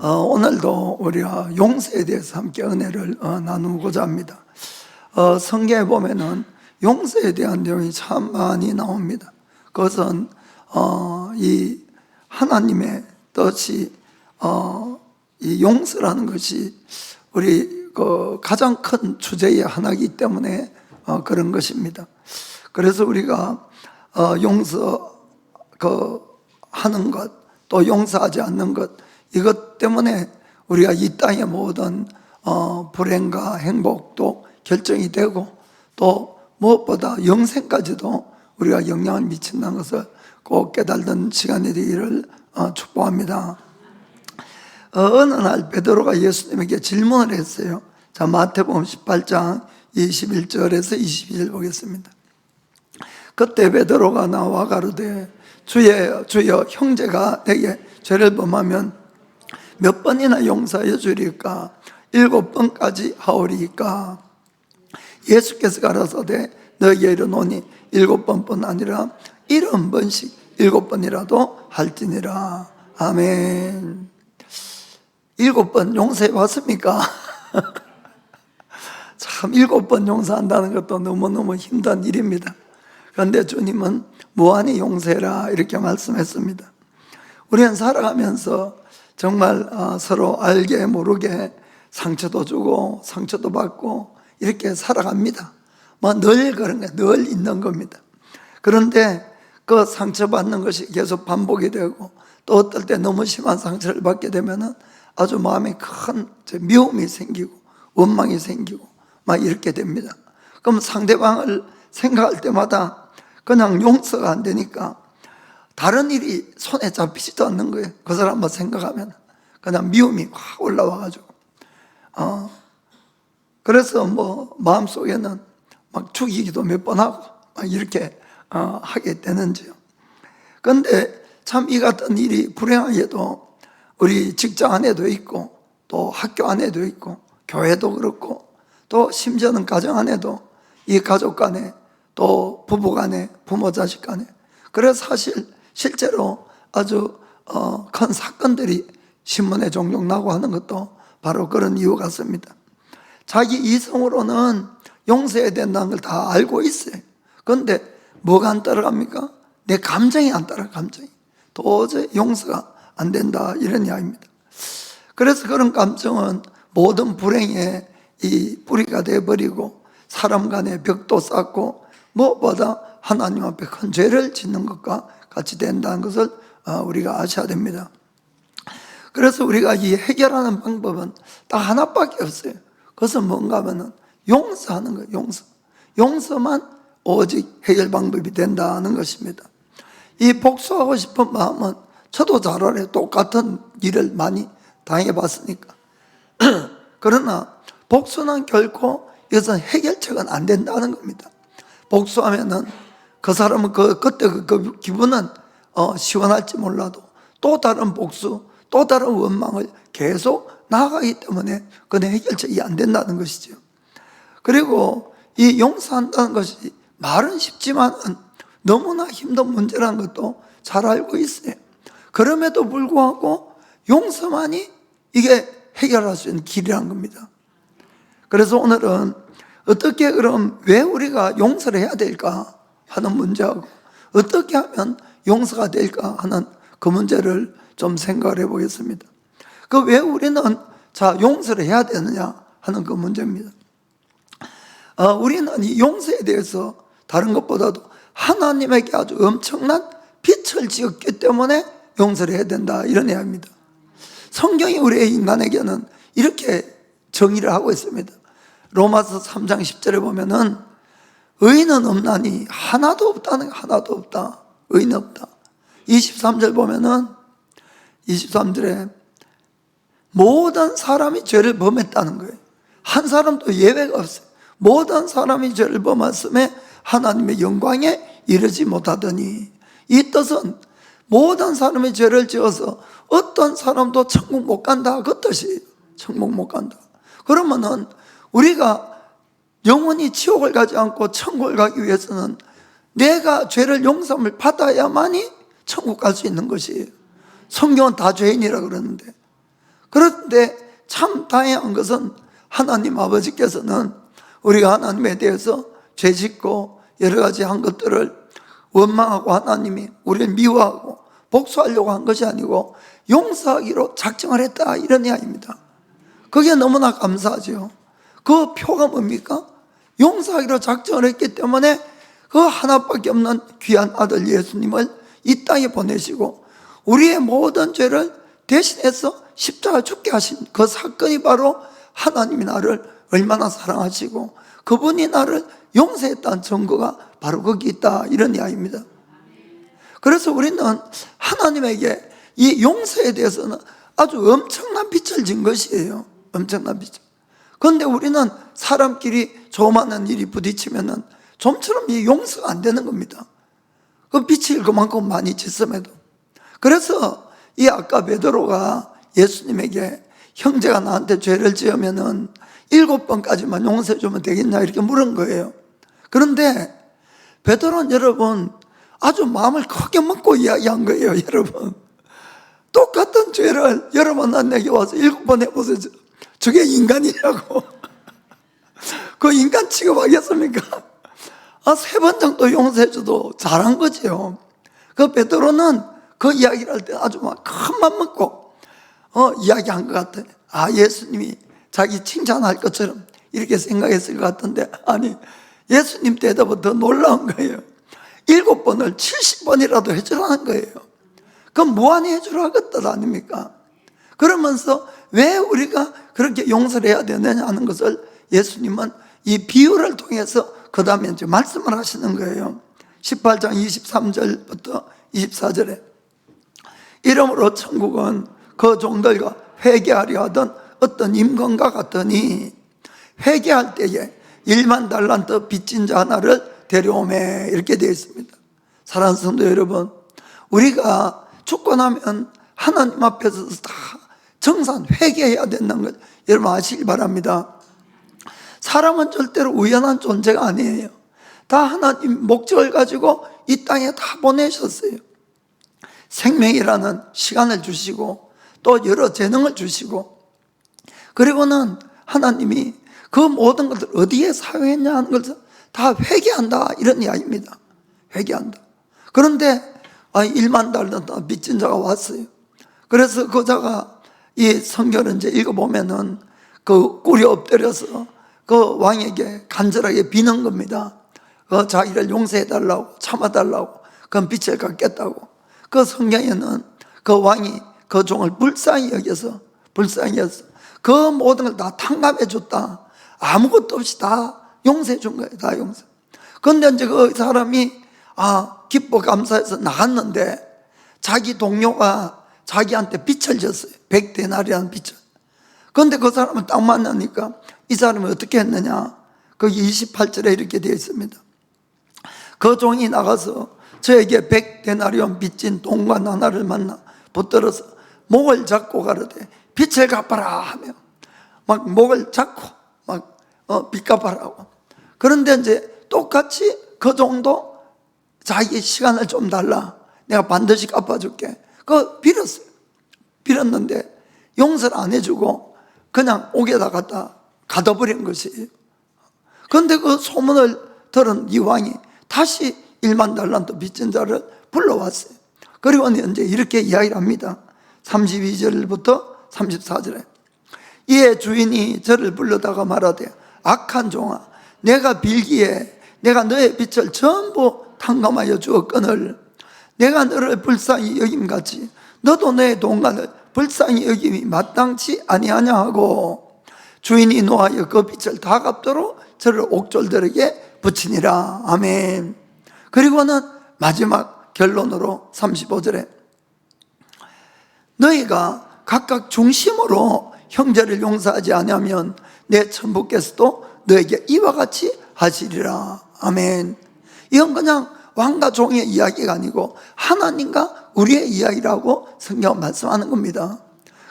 오늘도 우리가 용서에 대해서 함께 은혜를 나누고자 합니다. 성경에 보면은 용서에 대한 내용이 참 많이 나옵니다. 그것은 이 하나님의 뜻이 이 용서라는 것이 우리 가장 큰 주제의 하나이기 때문에 그런 것입니다. 그래서 우리가 용서 하는 것, 또 용서하지 않는 것, 이것 때문에 우리가 이 땅의 모든 불행과 행복도 결정이 되고, 또 무엇보다 영생까지도 우리가 영향을 미친다는 것을 꼭 깨달은 시간이 되기를 축복합니다. 어느 날 베드로가 예수님에게 질문을 했어요. 자, 마태복음 18장 21절에서 22절 보겠습니다. 그때 베드로가 나와 가로되 주여 형제가 내게 죄를 범하면 몇 번이나 용서하여 주리까? 7번까지 하오리까? 예수께서 가라사대 너희에게 이르노니 7번뿐 아니라 70번씩 7번이라도 할지니라. 아멘. 7번 용서해 봤습니까? 참 7번 용서한다는 것도 너무너무 힘든 일입니다. 그런데 주님은 무한히 용서해라 이렇게 말씀했습니다. 우리는 살아가면서 정말 서로 알게 모르게 상처도 주고 상처도 받고 이렇게 살아갑니다. 늘 그런 거예요. 늘 있는 겁니다. 그런데 그 상처받는 것이 계속 반복이 되고, 또 어떨 때 너무 심한 상처를 받게 되면은 아주 마음에 큰 미움이 생기고 원망이 생기고 막 이렇게 됩니다. 그럼 상대방을 생각할 때마다 그냥 용서가 안 되니까 다른 일이 손에 잡히지도 않는 거예요. 그 사람만 생각하면 그냥 미움이 확 올라와가지고 그래서 마음속에는 막 죽이기도 몇 번 하고 막 이렇게 하게 되는지요. 그런데 참 이 같은 일이 불행하게도 우리 직장 안에도 있고, 또 학교 안에도 있고, 교회도 그렇고, 또 심지어는 가정 안에도, 이 가족 간에, 또 부부 간에, 부모 자식 간에, 그래서 사실 실제로 아주 큰 사건들이 신문에 종종 나고 하는 것도 바로 그런 이유 같습니다. 자기 이성으로는 용서해야 된다는 걸 다 알고 있어요. 그런데 뭐가 안 따라갑니까? 내 감정이 안 따라가. 감정이 도저히 용서가 안 된다, 이런 이야기입니다. 그래서 그런 감정은 모든 불행의 이 뿌리가 되어버리고, 사람 간의 벽도 쌓고, 무엇보다 하나님 앞에 큰 죄를 짓는 것과 같이 된다는 것을 우리가 아셔야 됩니다. 그래서 우리가 이 해결하는 방법은 딱 하나밖에 없어요. 그것은 뭔가 하면은 용서하는 거예요. 용서만 오직 해결 방법이 된다는 것입니다. 이 복수하고 싶은 마음은 저도 잘 알아요. 똑같은 일을 많이 당해봤으니까. 그러나 복수는 결코 이것은 해결책은 안 된다는 겁니다. 복수하면은 그 사람은 그때 그 기분은 시원할지 몰라도 또 다른 복수, 또 다른 원망을 계속 나아가기 때문에 그건 해결책이 안 된다는 것이죠. 그리고 이 용서한다는 것이 말은 쉽지만 너무나 힘든 문제라는 것도 잘 알고 있어요. 그럼에도 불구하고 용서만이 이게 해결할 수 있는 길이라는 겁니다. 그래서 오늘은 어떻게 그럼 왜 우리가 용서를 해야 될까 하는 문제하고, 어떻게 하면 용서가 될까 하는 그 문제를 좀 생각을 해보겠습니다. 왜 우리는 용서를 해야 되느냐 하는 그 문제입니다. 우리는 이 용서에 대해서 다른 것보다도 하나님에게 아주 엄청난 빛을 지었기 때문에 용서를 해야 된다, 이런 이야기입니다. 성경이 우리의 인간에게는 이렇게 정의를 하고 있습니다. 로마서 3장 10절에 보면은 의인은 없나니 하나도 없다는 거, 하나도 없다. 의인 없다. 23절 보면은 23절에 모든 사람이 죄를 범했다는 거예요. 한 사람도 예외가 없어요. 모든 사람이 죄를 범했음에 하나님의 영광에 이르지 못하더니, 이 뜻은 모든 사람이 죄를 지어서 어떤 사람도 천국 못 간다, 그 뜻이에요. 천국 못 간다. 그러면은 우리가 영원히 지옥을 가지 않고 천국을 가기 위해서는 내가 죄를 용서함을 받아야만이 천국 갈 수 있는 것이에요. 성경은 다 죄인이라 그러는데, 그런데 참 다행한 것은 하나님 아버지께서는 우리가 하나님에 대해서 죄짓고 여러 가지 한 것들을 원망하고 하나님이 우리를 미워하고 복수하려고 한 것이 아니고 용서하기로 작정을 했다, 이런 이야기입니다. 그게 너무나 감사하죠. 그 표가 뭡니까? 용서하기로 작정을 했기 때문에 그 하나밖에 없는 귀한 아들 예수님을 이 땅에 보내시고 우리의 모든 죄를 대신해서 십자가 죽게 하신 그 사건이 바로 하나님이 나를 얼마나 사랑하시고 그분이 나를 용서했다는 증거가 바로 거기 있다, 이런 이야기입니다. 그래서 우리는 하나님에게 이 용서에 대해서는 아주 엄청난 빛을 진 것이에요. 엄청난 빛. 그런데 우리는 사람끼리 조그마한 일이 부딪히면은 좀처럼 이 용서가 안 되는 겁니다. 그 빛을 그만큼 많이 짓음에도. 그래서 이 아까 베드로가 예수님에게 형제가 나한테 죄를 지으면은 7번까지만 용서해 주면 되겠냐, 이렇게 물은 거예요. 그런데 베드로는 여러분 아주 마음을 크게 먹고 이야기한 거예요. 여러분, 똑같은 죄를 여러 번 난 내게 와서 7번 해보세요. 저게 인간이냐고. 그 인간 취급하겠습니까? 3번 정도 용서해줘도 잘한 거죠. 그 베드로는 그 이야기를 할 때 아주 막 큰 맘 먹고 이야기한 것 같아요. 예수님이 자기 칭찬할 것처럼 이렇게 생각했을 것 같은데, 아니, 예수님 대답은 더 놀라운 거예요. 7번을 70번이라도 해주라는 거예요. 그럼 무한히 해주라 그것 아닙니까? 그러면서 왜 우리가 그렇게 용서를 해야 되느냐 하는 것을 예수님은 이 비유를 통해서 그 다음에 이제 말씀을 하시는 거예요. 18장 23절부터 24절에 이러므로 천국은 그 종들과 회개하려 하던 어떤 임금과 같으니 회개할 때에 1만 달란트 빚진 자 하나를 데려오매, 이렇게 되어 있습니다. 사랑하는 성도 여러분, 우리가 죽고 나면 하나님 앞에서 다 정산 회개해야 된다는 걸 여러분 아시기 바랍니다. 사람은 절대로 우연한 존재가 아니에요. 다 하나님 목적을 가지고 이 땅에 다 보내셨어요. 생명이라는 시간을 주시고 또 여러 재능을 주시고, 그리고는 하나님이 그 모든 것을 어디에 사용했냐 하는 것을 다 회개한다, 이런 이야기입니다. 회개한다. 그런데 1만 달란트 빚진 자가 왔어요. 그래서 그 자가 이 성경을 이제 읽어보면은 그 꿀이 엎드려서 그 왕에게 간절하게 비는 겁니다. 그 자기를 용서해달라고, 참아달라고, 그 빚을 갚겠다고. 그 성경에는 그 왕이 그 종을 불쌍히 여겨서 그 모든 걸 다 탕감해 줬다. 아무것도 없이 다 용서해 준 거예요. 다 용서. 그런데 이제 그 사람이 기뻐 감사해서 나갔는데 자기 동료가 자기한테 빚을 졌어요. 100데나리라는 빚을. 그런데 그 사람은 딱 만나니까 이 사람이 어떻게 했느냐, 거기 28절에 이렇게 되어 있습니다. 그 종이 나가서 저에게 100데나리온 빚진 동관 하나를 만나 붙들어서 목을 잡고 가르되 빚을 갚아라 하며 막 목을 잡고 막 빚 갚아라고. 그런데 이제 똑같이 그 정도 자기 시간을 좀 달라, 내가 반드시 갚아줄게. 그거 빌었어요. 빌었는데 용서를 안 해주고 그냥 옥에다 갖다 가둬버린 것이에요. 그런데 그 소문을 들은 이 왕이 다시 1만 달란트 빚진 자를 불러왔어요. 그리고 이제 이렇게 이야기를 합니다. 32절부터 34절에 이에 주인이 저를 불러다가 말하되 악한 종아, 내가 빌기에 내가 너의 빚을 전부 탕감하여 주었거늘 내가 너를 불쌍히 여김같이 너도 너의 동관을 불쌍히 여김이 마땅치 아니하냐 하고 주인이 노하여 그 빚을 다 갚도록 저를 옥졸들에게 붙이니라. 아멘. 그리고는 마지막 결론으로 35절에 너희가 각각 중심으로 형제를 용서하지 않으면 내 천부께서도 너에게 이와 같이 하시리라. 아멘. 이건 그냥 왕과 종의 이야기가 아니고 하나님과 우리의 이야기라고 성경은 말씀하는 겁니다.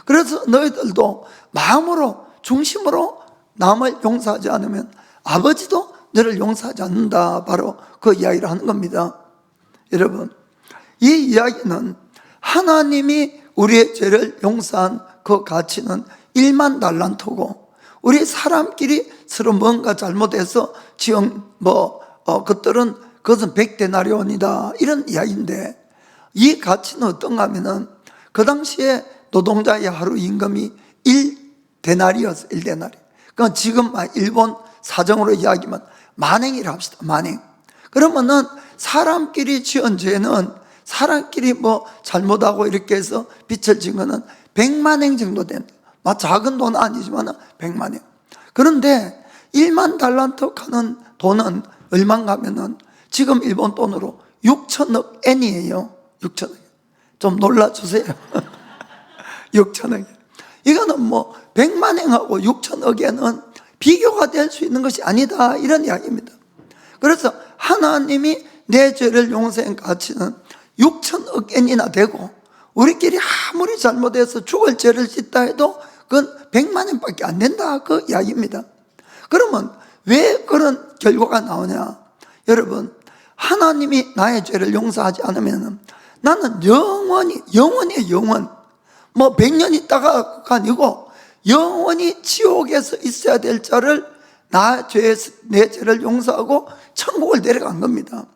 그래서 너희들도 마음으로 중심으로 남을 용서하지 않으면 아버지도 너를 용서하지 않는다, 바로 그 이야기를 하는 겁니다. 여러분, 이 이야기는 하나님이 우리의 죄를 용서한 그 가치는 1만 달란트고, 우리 사람끼리 서로 뭔가 잘못해서 지은 것들은 그것은 100데나리온이다 이런 이야기인데, 이 가치는 어떤가 하면은 그 당시에 노동자의 하루 임금이 1데나리였어요. 1데나리. 그러니까 지금 일본 사정으로 이야기하면 만행이라 합시다. 만행. 그러면은 사람끼리 지은 죄는 사람끼리 잘못하고 이렇게 해서 빚을 진 거는 100만행 정도 된다. 작은 돈은 아니지만 100만행. 그런데 1만 달란트 하는 돈은 얼마인가 하면은 지금 일본 돈으로 6천억 엔이에요. 6천억. 좀 놀라주세요. 6천억. 이거는 100만행하고 6천억에는 비교가 될 수 있는 것이 아니다 이런 이야기입니다. 그래서 하나님이 내 죄를 용서한 가치는 6천억 엔이나 되고, 우리끼리 아무리 잘못해서 죽을 죄를 짓다 해도 그건 100만 엔밖에 안 된다 그 이야기입니다. 그러면 왜 그런 결과가 나오냐? 여러분, 하나님이 나의 죄를 용서하지 않으면 나는 영원히 100년 있다가 아니고 영원히 지옥에서 있어야 될 자를 내 죄를 용서하고 천국을 내려간 겁니다.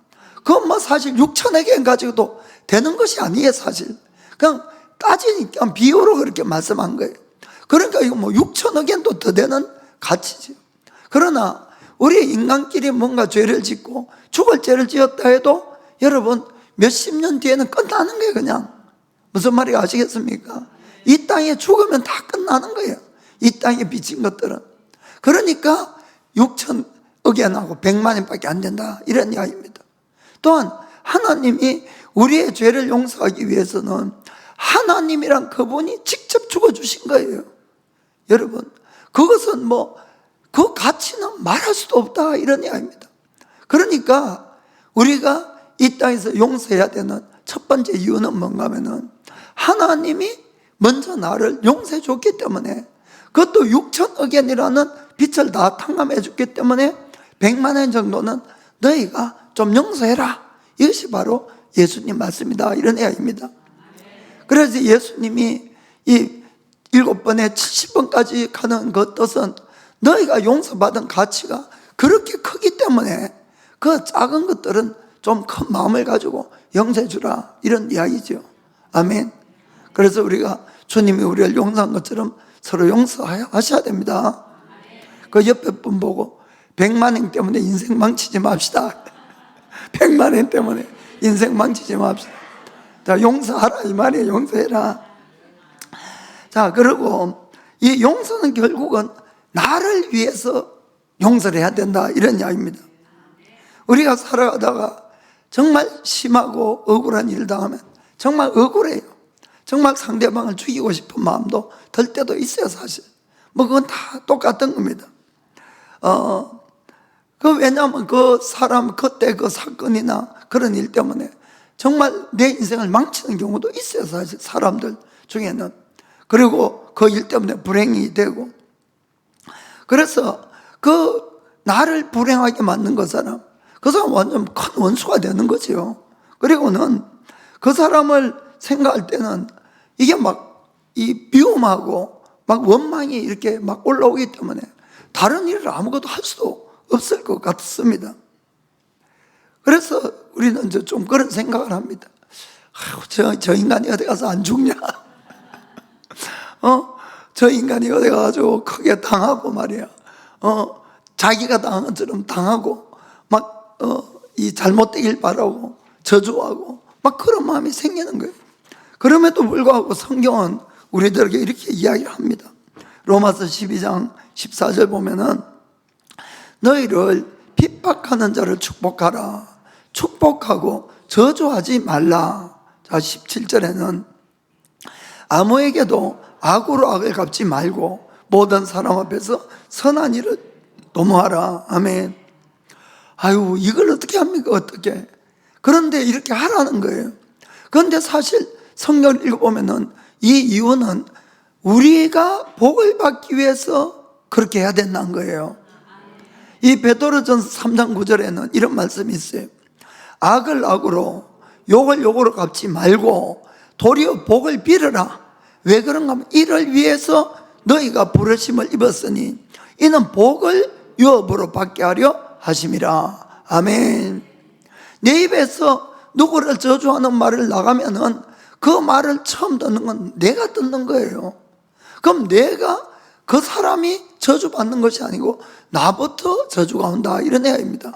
그건 사실 6천억 엔 가지고도 되는 것이 아니에요. 사실 그냥 따지니까 비유로 그렇게 말씀한 거예요. 그러니까 이거 6천억 엔도 더 되는 가치죠. 그러나 우리 인간끼리 뭔가 죄를 짓고 죽을 죄를 지었다 해도 여러분 몇십 년 뒤에는 끝나는 거예요. 그냥 무슨 말인지 아시겠습니까? 이 땅에 죽으면 다 끝나는 거예요. 이 땅에 빚진 것들은. 그러니까 6천억 엔하고 100만 엔밖에 안 된다 이런 이야기입니다. 또한 하나님이 우리의 죄를 용서하기 위해서는 하나님이란 그분이 직접 죽어주신 거예요. 여러분, 그것은 그 가치는 말할 수도 없다 이런 이야기입니다. 그러니까 우리가 이 땅에서 용서해야 되는 첫 번째 이유는 뭔가 하면은 하나님이 먼저 나를 용서해 줬기 때문에, 그것도 6천억 엔이라는 빚을 다 탕감해 줬기 때문에 100만 엔 정도는 너희가 좀 용서해라. 이것이 바로 예수님 말씀이다 이런 이야기입니다. 그래서 예수님이 이 7번에 70번까지 가는 그 뜻은 너희가 용서받은 가치가 그렇게 크기 때문에 그 작은 것들은 좀 큰 마음을 가지고 용서해 주라 이런 이야기죠. 아멘. 그래서 우리가 주님이 우리를 용서한 것처럼 서로 용서하셔야 됩니다. 그 옆에 분 보고 100만 엔 때문에 인생 망치지 맙시다. 100만 엔 때문에 인생 망치지 맙시다. 자, 용서하라 이 말이에요. 용서해라. 자, 그리고 이 용서는 결국은 나를 위해서 용서를 해야 된다 이런 이야기입니다. 우리가 살아가다가 정말 심하고 억울한 일을 당하면 정말 억울해요. 정말 상대방을 죽이고 싶은 마음도 들 때도 있어요. 사실 그건 다 똑같은 겁니다. 왜냐하면 그 사람 그때 그 사건이나 그런 일 때문에 정말 내 인생을 망치는 경우도 있어요. 사실 사람들 중에는. 그리고 그 일 때문에 불행이 되고, 그래서 그 나를 불행하게 만든 그 사람 완전 큰 원수가 되는 거죠. 그리고는 그 사람을 생각할 때는 이게 이 미움하고 원망이 이렇게 올라오기 때문에 다른 일을 아무것도 할 수도 없을 것 같습니다. 그래서 우리는 좀 그런 생각을 합니다. 저 인간이 어디 가서 안 죽냐? 저 인간이 어디 가가지고 크게 당하고 말이야. 자기가 당한 것처럼 당하고 이 잘못되길 바라고 저주하고 그런 마음이 생기는 거예요. 그럼에도 불구하고 성경은 우리들에게 이렇게 이야기를 합니다. 로마서 12장 14절 보면은 너희를 핍박하는 자를 축복하라. 축복하고 저주하지 말라. 자, 17절에는 아무에게도 악으로 악을 갚지 말고 모든 사람 앞에서 선한 일을 도모하라. 아멘. 아유, 이걸 어떻게 합니까? 어떻게? 그런데 이렇게 하라는 거예요. 그런데 사실 성경을 읽어보면은 이 이유는 우리가 복을 받기 위해서 그렇게 해야 된다는 거예요. 이 베드로전서 3장 9절에는 이런 말씀이 있어요. 악을 악으로 욕을 욕으로 갚지 말고 도리어 복을 빌어라. 왜 그런가 하면 이를 위해서 너희가 부르심을 입었으니 이는 복을 유업으로 받게 하려 하심이라. 아멘. 내 입에서 누구를 저주하는 말을 나가면은 그 말을 처음 듣는 건 내가 듣는 거예요. 그럼 내가 그 사람이 저주받는 것이 아니고 나부터 저주가 온다, 이런 의미입니다.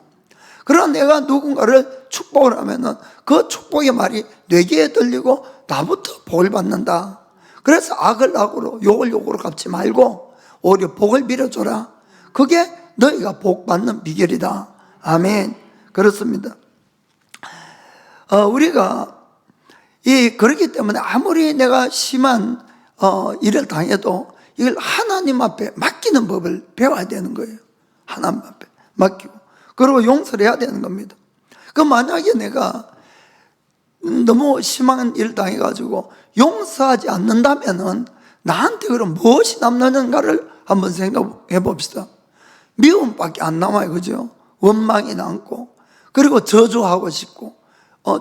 그러나 내가 누군가를 축복을 하면은 그 축복의 말이 내 귀에 들리고 나부터 복을 받는다. 그래서 악을 악으로 욕을 욕으로 갚지 말고 오히려 복을 빌어줘라. 그게 너희가 복 받는 비결이다. 아멘. 그렇습니다. 우리가 그렇기 때문에 아무리 내가 심한 일을 당해도 이걸 하나님 앞에 맡기는 법을 배워야 되는 거예요. 하나님 앞에 맡기고 그리고 용서를 해야 되는 겁니다. 그 만약에 내가 너무 심한 일을 당해가지고 용서하지 않는다면은 나한테 그럼 무엇이 남느냐를 한번 생각해 봅시다. 미움밖에 안 남아요. 그죠? 원망이 남고 그리고 저주하고 싶고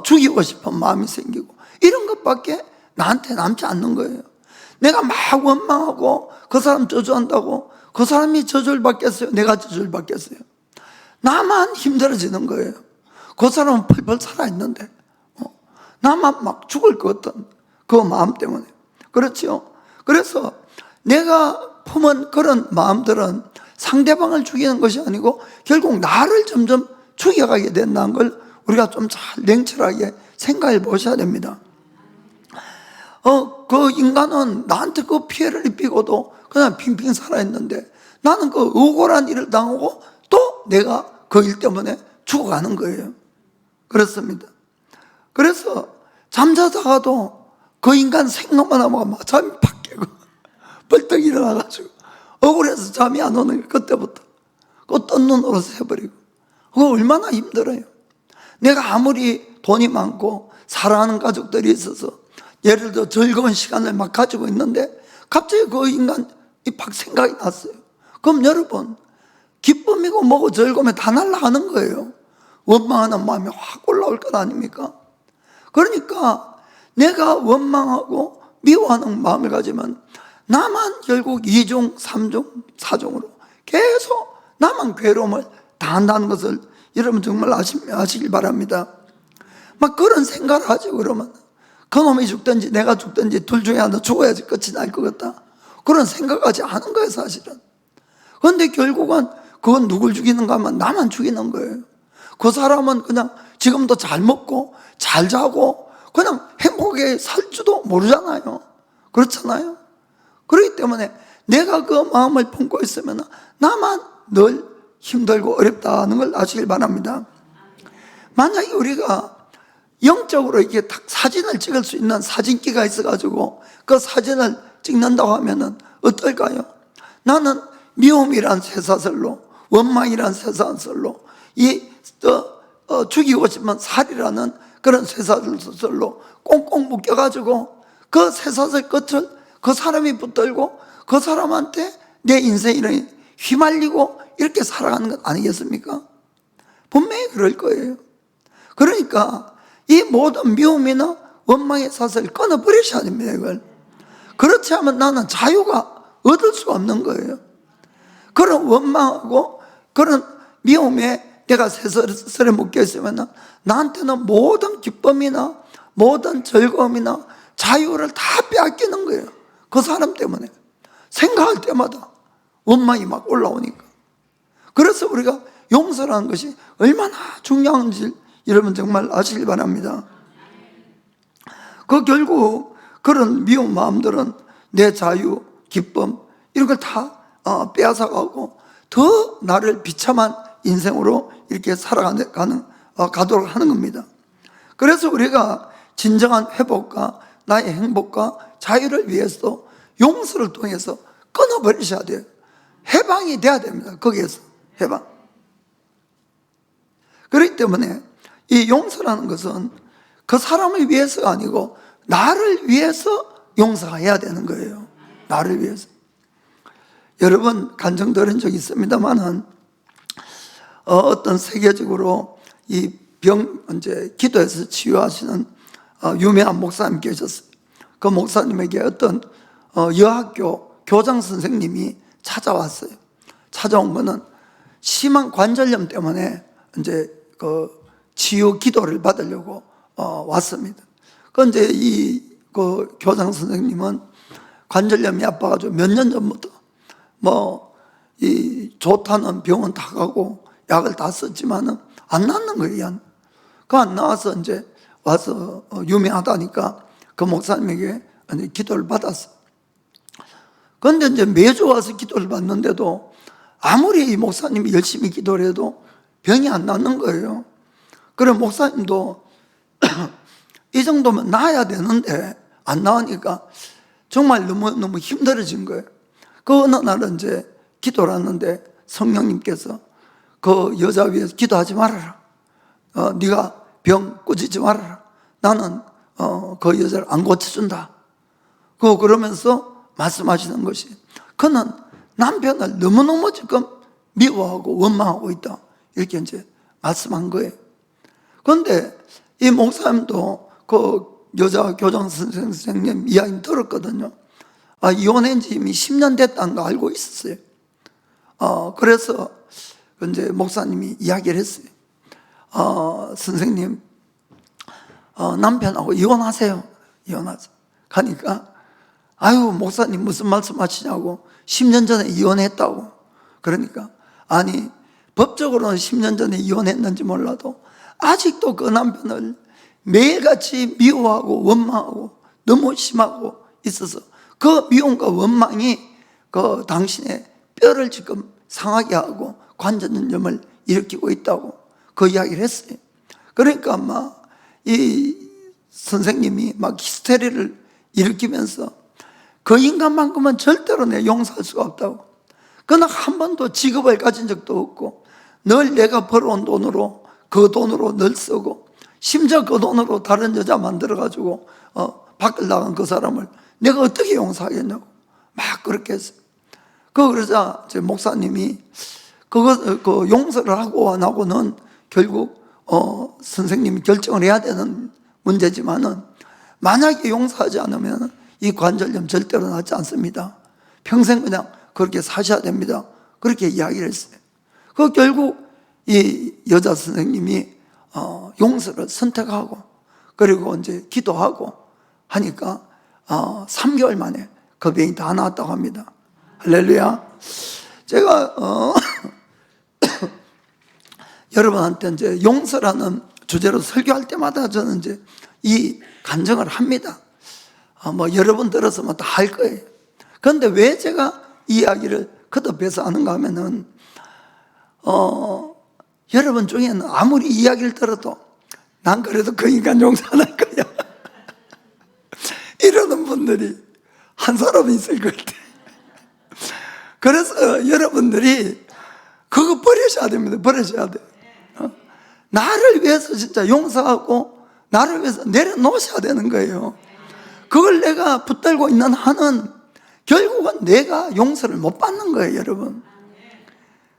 죽이고 싶은 마음이 생기고 이런 것밖에 나한테 남지 않는 거예요. 내가 막 원망하고 그 사람 저주한다고 그 사람이 저주를 받겠어요? 내가 저주를 받겠어요? 나만 힘들어지는 거예요. 그 사람은 펄펄 살아있는데 나만 막 죽을 것 같은 그 마음 때문에. 그렇죠? 그래서 내가 품은 그런 마음들은 상대방을 죽이는 것이 아니고 결국 나를 점점 죽여가게 된다는 걸 우리가 좀 잘 냉철하게 생각해 보셔야 됩니다. 그 인간은 나한테 그 피해를 입히고도 그냥 핑핑 살아있는데 나는 그 억울한 일을 당하고 또 내가 그 일 때문에 죽어가는 거예요. 그렇습니다. 그래서 잠자다가도 그 인간 생각만 하면 막 잠이 팍 깨고 벌떡 일어나가지고 억울해서 잠이 안 오는 게 그때부터 그 뜬 눈으로 새버리고 그거 얼마나 힘들어요. 내가 아무리 돈이 많고 사랑하는 가족들이 있어서 예를 들어 즐거운 시간을 막 가지고 있는데 갑자기 그 인간이 팍 생각이 났어요. 그럼 여러분 기쁨이고 뭐고 즐거움이 다 날아가는 거예요. 원망하는 마음이 확 올라올 것 아닙니까? 그러니까 내가 원망하고 미워하는 마음을 가지면 나만 결국 2종, 3종, 4종으로 계속 나만 괴로움을 당한다는 것을 여러분 정말 아시길 바랍니다. 막 그런 생각을 하죠. 그러면 그놈이 죽든지 내가 죽든지 둘 중에 하나 죽어야지 끝이 날 것 같다, 그런 생각하지 않은 거예요 사실은. 그런데 결국은 그건 누굴 죽이는가 하면 나만 죽이는 거예요. 그 사람은 그냥 지금도 잘 먹고 잘 자고 그냥 행복하게 살지도 모르잖아요. 그렇잖아요. 그렇기 때문에 내가 그 마음을 품고 있으면 나만 늘 힘들고 어렵다는 걸 아시길 바랍니다. 만약에 우리가 영적으로 이렇게 딱 사진을 찍을 수 있는 사진기가 있어가지고 그 사진을 찍는다고 하면은 어떨까요? 나는 미움이란 쇠사슬로, 원망이란 쇠사슬로, 죽이고 싶은 살이라는 그런 쇠사슬로 꽁꽁 묶여가지고 그 쇠사슬 끝을 그 사람이 붙들고 그 사람한테 내 인생이 휘말리고 이렇게 살아가는 것 아니겠습니까? 분명히 그럴 거예요. 그러니까 이 모든 미움이나 원망의 사슬을 끊어버리셔야 됩니다. 이걸. 그렇지 않으면 나는 자유가 얻을 수가 없는 거예요. 그런 원망하고 그런 미움에 내가 쇠사슬에 묶여 있으면 나한테는 모든 기쁨이나 모든 즐거움이나 자유를 다 빼앗기는 거예요. 그 사람 때문에. 생각할 때마다 원망이 막 올라오니까. 그래서 우리가 용서라는 것이 얼마나 중요한지 여러분 정말 아시길 바랍니다. 그 결국 그런 미운 마음들은 내 자유, 기쁨 이런 걸 다 빼앗아가고 더 나를 비참한 인생으로 이렇게 가도록 하는 겁니다. 그래서 우리가 진정한 회복과 나의 행복과 자유를 위해서 용서를 통해서 끊어버리셔야 돼요. 해방이 돼야 됩니다. 거기에서 해방. 그렇기 때문에 이 용서라는 것은 그 사람을 위해서가 아니고 나를 위해서 용서해야 되는 거예요. 나를 위해서. 여러 번 간증 들은 적이 있습니다만은 어떤 세계적으로 이 이제 기도해서 치유하시는 유명한 목사님 계셨어요. 그 목사님에게 어떤 여학교 교장 선생님이 찾아왔어요. 찾아온 거는 심한 관절염 때문에 이제 그 치유 기도를 받으려고 왔습니다. 그 이제 그 교장 선생님은 관절염이 아파가지고 몇 년 전부터 이 좋다는 병원 다 가고 약을 다 썼지만은 안 낫는 거예요. 그 안 나와서 이제 와서 유명하다니까 그 목사님에게 기도를 받았어. 그런데 이제 매주 와서 기도를 받는데도 아무리 이 목사님이 열심히 기도를 해도 병이 안 낫는 거예요. 그래 목사님도 이 정도면 나아야 되는데 안 나으니까 정말 너무 힘들어진 거예요. 그 어느 날은 이제 기도를 하는데 성령님께서 그 여자 위해서 기도하지 말아라. 네가 병 꾸짖지 말아라. 나는 그 여자를 안 고쳐준다. 그러면서 말씀하시는 것이, 그는 남편을 너무너무 지금 미워하고 원망하고 있다. 이렇게 이제 말씀한 거예요. 그런데 이 목사님도 그 여자 교장 선생님 이야기 들었거든요. 이혼한 지 이미 10년 됐다는 거 알고 있었어요. 그래서 이제 목사님이 이야기를 했어요. 선생님, 남편하고 이혼하세요. 이혼하세요. 가니까, 아유, 목사님 무슨 말씀 하시냐고, 10년 전에 이혼했다고. 그러니까, 아니, 법적으로는 10년 전에 이혼했는지 몰라도, 아직도 그 남편을 매일같이 미워하고 원망하고 너무 심하고 있어서 그 미움과 원망이 그 당신의 뼈를 지금 상하게 하고 관절염을 일으키고 있다고 그 이야기를 했어요. 그러니까 이 선생님이 히스테리를 일으키면서 그 인간만큼은 절대로 내 용서할 수가 없다고. 그러나 한 번도 직업을 가진 적도 없고 늘 내가 벌어온 돈으로 그 돈으로 늘 쓰고 심지어 그 돈으로 다른 여자 만들어가지고 밖을 나간 그 사람을 내가 어떻게 용서하겠냐고 막 그렇게 했어요. 그러자 제 목사님이 그 용서를 하고 안 하고는 결국 선생님이 결정을 해야 되는 문제지만은 만약에 용서하지 않으면 이 관절염 절대로 낫지 않습니다. 평생 그냥 그렇게 사셔야 됩니다. 그렇게 이야기를 했어요. 결국 이 여자 선생님이 용서를 선택하고 그리고 이제 기도하고 하니까 3개월 만에 그 병이 다 나았다고 합니다. 할렐루야. 제가 여러분한테 이제 용서라는 주제로 설교할 때마다 저는 이제 이 간증을 합니다. 여러분 들었으면 다 할 거예요. 그런데 왜 제가 이 이야기를 거듭해서 하는가 하면은 여러분 중에는 아무리 이야기를 들어도 난 그래도 그 인간 용서 안 할 거야 이러는 분들이 한 사람 있을 것 같아. 그래서 여러분들이 그거 버리셔야 됩니다. 버리셔야 돼. 나를 위해서 진짜 용서하고 나를 위해서 내려놓으셔야 되는 거예요. 그걸 내가 붙들고 있는 한은 결국은 내가 용서를 못 받는 거예요, 여러분.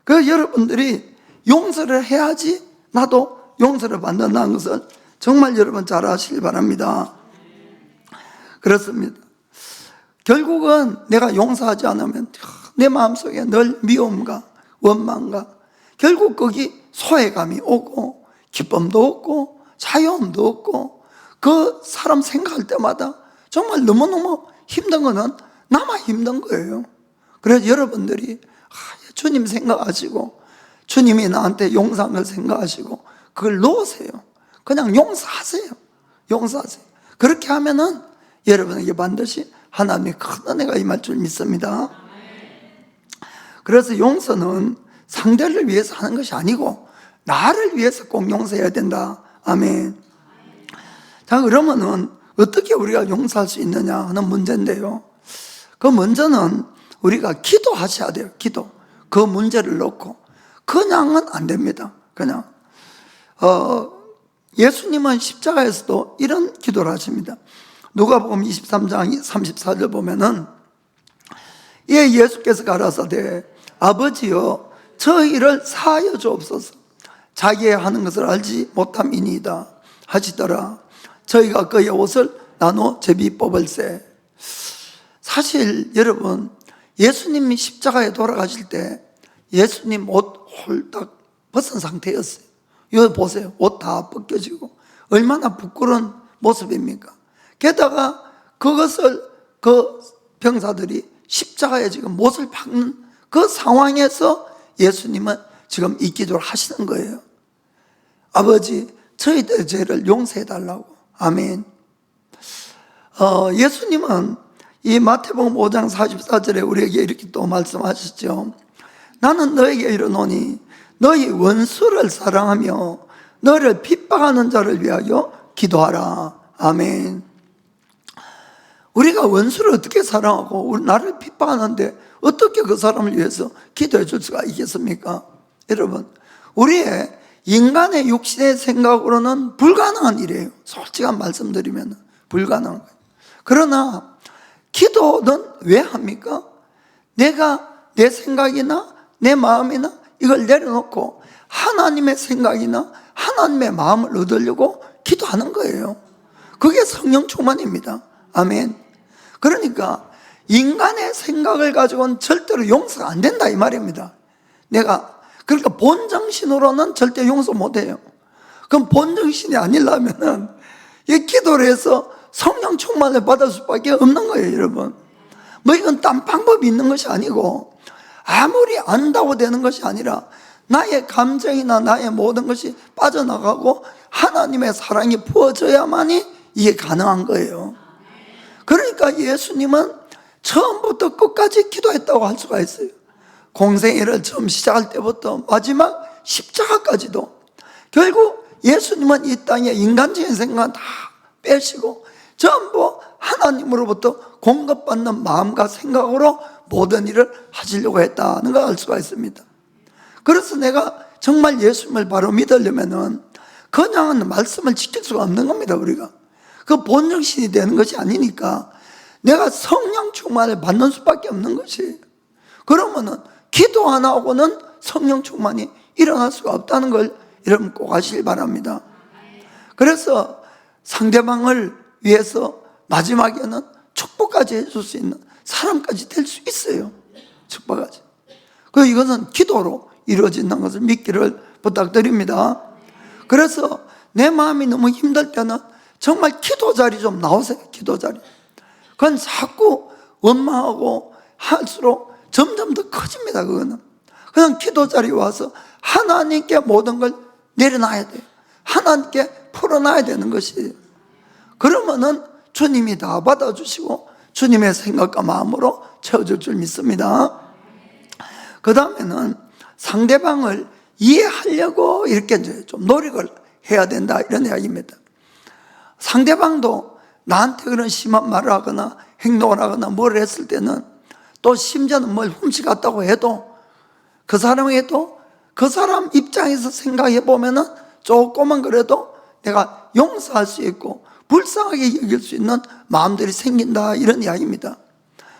그래서 여러분들이 용서를 해야지 나도 용서를 받는다는 것을 정말 여러분 잘 아시길 바랍니다. 그렇습니다. 결국은 내가 용서하지 않으면 내 마음속에 늘 미움과 원망과 결국 거기 소외감이 오고 기쁨도 없고 자유함도 없고 그 사람 생각할 때마다 정말 너무너무 힘든 거는 나만 힘든 거예요. 그래서 여러분들이 주님 생각하시고 주님이 나한테 용서한 걸 생각하시고 그걸 놓으세요. 그냥 용서하세요. 용서하세요. 그렇게 하면은 여러분에게 반드시 하나님의 큰 은혜가 임할 줄 믿습니다. 그래서 용서는 상대를 위해서 하는 것이 아니고 나를 위해서 꼭 용서해야 된다. 아멘. 자, 그러면은 어떻게 우리가 용서할 수 있느냐 하는 문제인데요. 그 먼저는 우리가 기도하셔야 돼요. 기도. 그 문제를 놓고 그냥은 안 됩니다. 그냥 예수님은 십자가에서도 이런 기도를 하십니다. 누가복음 23장 34절 보면은 예수께서 가라사대 아버지여 저희를 사하여 주옵소서 자기의 하는 것을 알지 못함이니이다 하시더라. 저희가 그의 옷을 나눠 제비 뽑을세. 사실 여러분, 예수님이 십자가에 돌아가실 때 예수님 옷 홀딱 벗은 상태였어요. 여기 보세요. 옷 다 벗겨지고 얼마나 부끄러운 모습입니까? 게다가 그것을 그 병사들이 십자가에 지금 못을 박는 그 상황에서 예수님은 지금 이 기도를 하시는 거예요. 아버지, 저희들의 죄를 용서해 달라고. 아멘. 예수님은 이 마태복음 5장 44절에 우리에게 이렇게 또 말씀하셨죠. 나는 너에게 이르노니 너희 원수를 사랑하며 너를 핍박하는 자를 위하여 기도하라. 아멘. 우리가 원수를 어떻게 사랑하고 나를 핍박하는데 어떻게 그 사람을 위해서 기도해 줄 수가 있겠습니까? 여러분, 우리의 인간의 육신의 생각으로는 불가능한 일이에요. 솔직한 말씀드리면 불가능한 거예요. 그러나 기도는 왜 합니까? 내가 내 생각이나 내 마음이나 이걸 내려놓고 하나님의 생각이나 하나님의 마음을 얻으려고 기도하는 거예요. 그게 성령 충만입니다. 아멘. 그러니까 인간의 생각을 가지고는 절대로 용서가 안 된다 이 말입니다. 그러니까 본정신으로는 절대 용서 못해요. 그럼 본정신이 아니려면은 이 기도를 해서 성령 충만을 받을 수밖에 없는 거예요, 여러분. 뭐 이건 딴 방법이 있는 것이 아니고 아무리 안다고 되는 것이 아니라 나의 감정이나 나의 모든 것이 빠져나가고 하나님의 사랑이 부어져야만이 이게 가능한 거예요. 그러니까 예수님은 처음부터 끝까지 기도했다고 할 수가 있어요. 공생애를 처음 시작할 때부터 마지막 십자가까지도. 결국 예수님은 이 땅에 인간적인 생각은 다 빼시고 전부 하나님으로부터 공급받는 마음과 생각으로 모든 일을 하시려고 했다는 걸 알 수가 있습니다. 그래서 내가 정말 예수님을 바로 믿으려면은 그냥 말씀을 지킬 수가 없는 겁니다, 우리가. 그 본정신이 되는 것이 아니니까 내가 성령 충만을 받는 수밖에 없는 것이에요. 그러면은 기도 안 하고는 성령 충만이 일어날 수가 없다는 걸 여러분 꼭 아시길 바랍니다. 그래서 상대방을 위해서 마지막에는 축복까지 해줄 수 있는 사람까지 될 수 있어요. 축복까지. 이것은 기도로 이루어진다는 것을 믿기를 부탁드립니다. 그래서 내 마음이 너무 힘들 때는 정말 기도 자리 좀 나오세요. 기도 자리. 그건 자꾸 원망하고 할수록 점점 더 커집니다. 그거는 그냥 기도 자리에 와서 하나님께 모든 걸 내려놔야 돼요. 하나님께 풀어놔야 되는 것이에요. 그러면은 주님이 다 받아주시고 주님의 생각과 마음으로 채워줄 줄 믿습니다. 그 다음에는 상대방을 이해하려고 이렇게 이제 좀 노력을 해야 된다 이런 이야기입니다. 상대방도 나한테 그런 심한 말을 하거나 행동을 하거나 뭘 했을 때는 또 심지어는 뭘 훔쳐갔다고 해도 그 사람에게도 그 사람 입장에서 생각해 보면은 조금은 그래도 내가 용서할 수 있고 불쌍하게 여길 수 있는 마음들이 생긴다 이런 이야기입니다.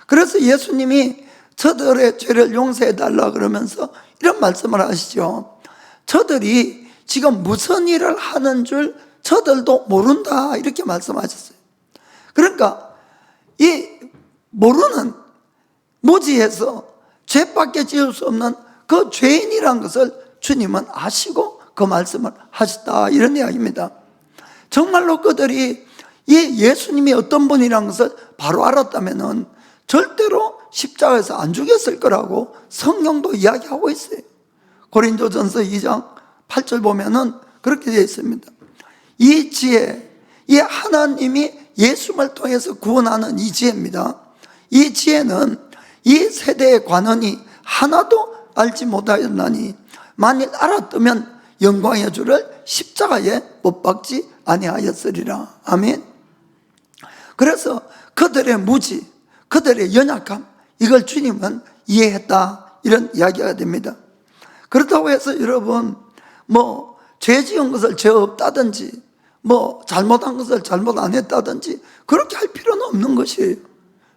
그래서 예수님이 저들의 죄를 용서해 달라 그러면서 이런 말씀을 하시죠. 저들이 지금 무슨 일을 하는 줄 저들도 모른다 이렇게 말씀하셨어요. 그러니까 이 모르는 무지해서 죄밖에 지을 수 없는 그 죄인이란 것을 주님은 아시고 그 말씀을 하셨다 이런 이야기입니다. 정말로 그들이 이 예수님이 어떤 분이라는 것을 바로 알았다면 절대로 십자가에서 안 죽였을 거라고 성경도 이야기하고 있어요. 고린도전서 2장 8절 보면은 그렇게 되어 있습니다. 이 지혜, 이 하나님이 예수님을 통해서 구원하는 이 지혜입니다. 이 지혜는 이 세대의 관원이 하나도 알지 못하였나니 만일 알았다면 영광의 주를 십자가에 못 박지 아니하였으리라. 아멘. 그래서 그들의 무지, 그들의 연약함, 이걸 주님은 이해했다 이런 이야기가 됩니다. 그렇다고 해서 여러분 죄 지은 것을 죄 없다든지 잘못한 것을 잘못 안 했다든지 그렇게 할 필요는 없는 것이에요.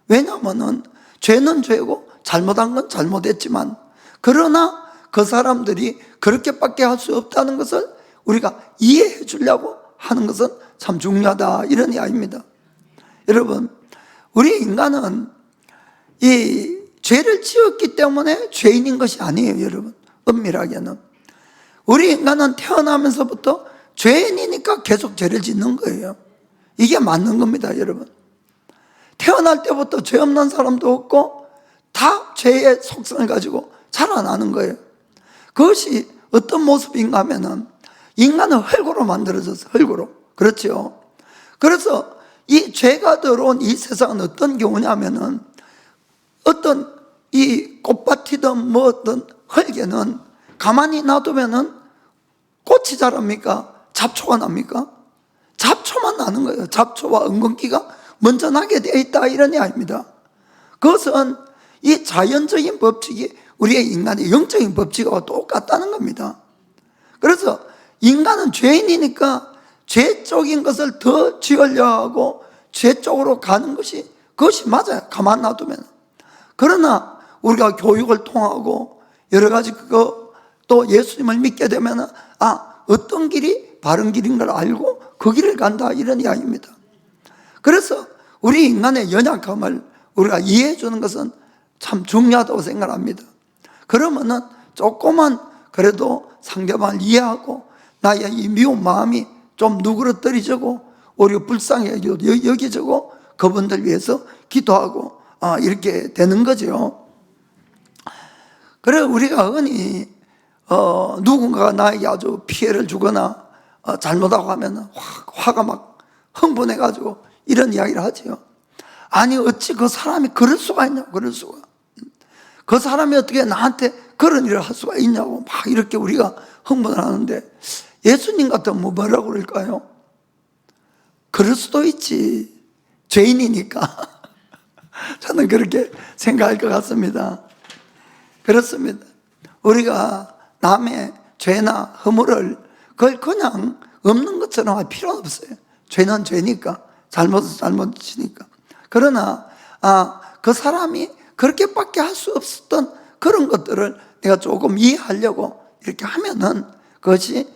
왜냐하면 죄는 죄고 잘못한 건 잘못했지만 그러나 그 사람들이 그렇게밖에 할 수 없다는 것을 우리가 이해해 주려고 하는 것은 참 중요하다 이런 이야기입니다. 여러분, 우리 인간은 이 죄를 지었기 때문에 죄인인 것이 아니에요, 여러분. 엄밀하게는 우리 인간은 태어나면서부터 죄인이니까 계속 죄를 짓는 거예요. 이게 맞는 겁니다, 여러분. 태어날 때부터 죄 없는 사람도 없고 다 죄의 속성을 가지고 자라나는 거예요. 그것이 어떤 모습인가 하면은 인간은 흙으로 만들어졌어요. 흙으로. 그렇죠. 그래서 이 죄가 들어온 이 세상은 어떤 경우냐면은 어떤 이 꽃밭이든 뭐든 흙에는 가만히 놔두면은 꽃이 자랍니까? 잡초가 납니까? 잡초만 나는 거예요. 잡초와 엉겅퀴가 먼저 나게 되어 있다, 이런 이야기입니다. 그것은 이 자연적인 법칙이 우리의 인간의 영적인 법칙과 똑같다는 겁니다. 그래서 인간은 죄인이니까 죄 쪽인 것을 더 지으려 하고 죄 쪽으로 가는 것이 그것이 맞아요. 가만 놔두면. 그러나 우리가 교육을 통하고 여러 가지 또 예수님을 믿게 되면 어떤 길이 바른 길인 걸 알고 그 길을 간다, 이런 이야기입니다. 그래서 우리 인간의 연약함을 우리가 이해해 주는 것은 참 중요하다고 생각합니다. 그러면은 조금만 그래도 상대방을 이해하고 나의 이 미운 마음이 좀 누그러뜨리지고 오히려 불쌍히 여기지고 그분들 위해서 기도하고 이렇게 되는 거죠. 그래 우리가 흔히 누군가가 나에게 아주 피해를 주거나 잘못하고 하면 화가 막 흥분해가지고 이런 이야기를 하죠. 아니 어찌 그 사람이 그럴 수가 있냐고. 그럴 수가. 그 사람이 어떻게 나한테 그런 일을 할 수가 있냐고 막 이렇게 우리가 흥분을 하는데, 예수님 같으면 뭐라고 그럴까요? 그럴 수도 있지, 죄인이니까. 저는 그렇게 생각할 것 같습니다. 그렇습니다. 우리가 남의 죄나 허물을 그걸 그냥 없는 것처럼 할 필요는 없어요. 죄는 죄니까, 잘못은 잘못이니까. 그러나 그 사람이 그렇게밖에 할 수 없었던 그런 것들을 내가 조금 이해하려고 이렇게 하면은 그것이